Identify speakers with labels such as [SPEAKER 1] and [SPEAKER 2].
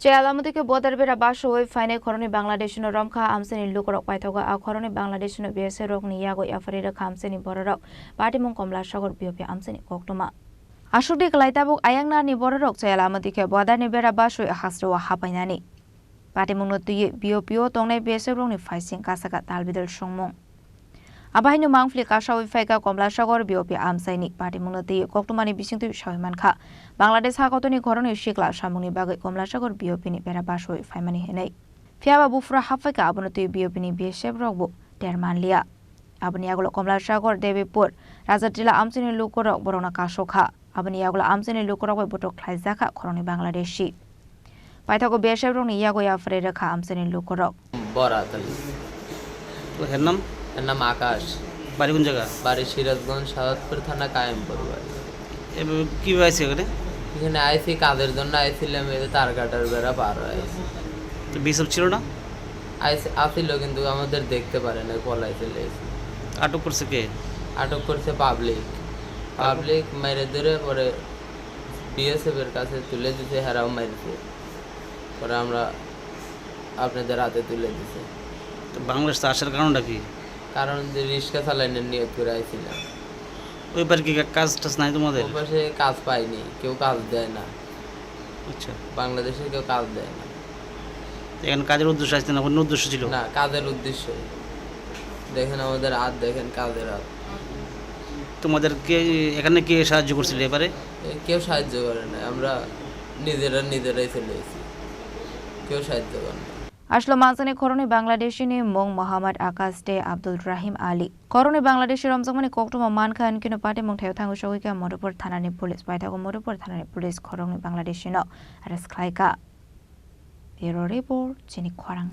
[SPEAKER 1] Alamudique Bodarvera Basho, Fine Coroni Bangladesh no Romka, Amsen in Lukorok Paitoga, our Coroni Bangladesh no Beserok, Niago, Yafarida Kamsen in Borok, Batimon Komla Shagor Biopia Amsen in Koktoma. Ashudik Laitabuk Ayangna ni Borok, Alamudique Bodani Vera Basho, Hasro Hapanani. Batimon no Biopio, Tone Beserong, Faising Kasaka Talbidel Shongmong. Abahinu Mangfli Kasha Feka Komla Shagor Biopia Amsani, Patimunoti, Koktomani Bising to Shamanka, Bangladesh Hakotoni Koroni Shikla, Shamuni Bagat Komla Shagor Biopini, Berabasho, Famani Hene. Fiaba Bufra Hafaka, Abonoti Biopini, Bishep Robo, Dermanlia. Abaniagolo Komla Shagor, David Port, Razatilla Amsini Lukorok, Borona Kashoka, Abaniagolo Amsini Lukorok, Botok Klazaka, Koroni Bangladeshi. Paitago Beshevron, Yagoya Freda Kamsini Lukorok.
[SPEAKER 2] Boratali.
[SPEAKER 3] Hernam?
[SPEAKER 2] এর নাম আকাশ
[SPEAKER 3] বাড়ি কোন জায়গা?
[SPEAKER 2] বাড়ি সিরাজগঞ্জ সাদাতপুর থানা কায়েমপুর বাড়ি।
[SPEAKER 3] কি হয়েছে এখানে?
[SPEAKER 2] এখানে আইসি কাজের জন্য আইছিলাম, এই তার কাটার বেড়া পার হয়েছে।
[SPEAKER 3] তো বিএসএফ ছিল না?
[SPEAKER 2] আসিল কিন্তু আমাদের দেখতে পারে না, পলাই চলে এসে।
[SPEAKER 3] আটক করছে কে?
[SPEAKER 2] আটক করছে পাবলিক মেরে ধরে পরে বিএসএফ এর কাছে তুলে দিতে, হেরাও মারছে, পরে আমরা আপনাদের হাতে তুলে দিছে।
[SPEAKER 3] তো বাংলাদেশ আসার কারণটা কি?
[SPEAKER 2] কারণ যে রিক্সা চালানোর নিয়ত করে আইছিলাম।
[SPEAKER 3] ওই পারে কি কাজ টাজ নাই তোমাদের?
[SPEAKER 2] ওই পাশে কাজ পাইনি, কেউ কাজ দেয় না।
[SPEAKER 3] আচ্ছা,
[SPEAKER 2] বাংলাদেশে কেউ কাজ দেয় না।
[SPEAKER 3] এখানে কাজের উদ্দেশ্য আসছে না, অন্য উদ্দেশ্য ছিল?
[SPEAKER 2] না, কাজের উদ্দেশ্য। দেখেন আমাদের হাত, দেখেন কাজের হাত।
[SPEAKER 3] তোমাদের কে এখানে কে সাহায্য করছিল এবারে?
[SPEAKER 2] কেউ সাহায্য করে না, আমরা নিজেরাই চলে এসেছি, কেউ সাহায্য করে না।
[SPEAKER 1] Ashlo Mansani Koroni Bangladeshi ni Mong Muhammad Akaste Abdul Rahim Ali. Koroni Bangladeshi Ramzamani Koktuma Manka and Kinopati Mong Tayotang Showika Modopur Thanani Police by Tago Modopur Thanani Police Koroni Bangladeshi no Aras Klaika. Bureau Report Chini Kwarang.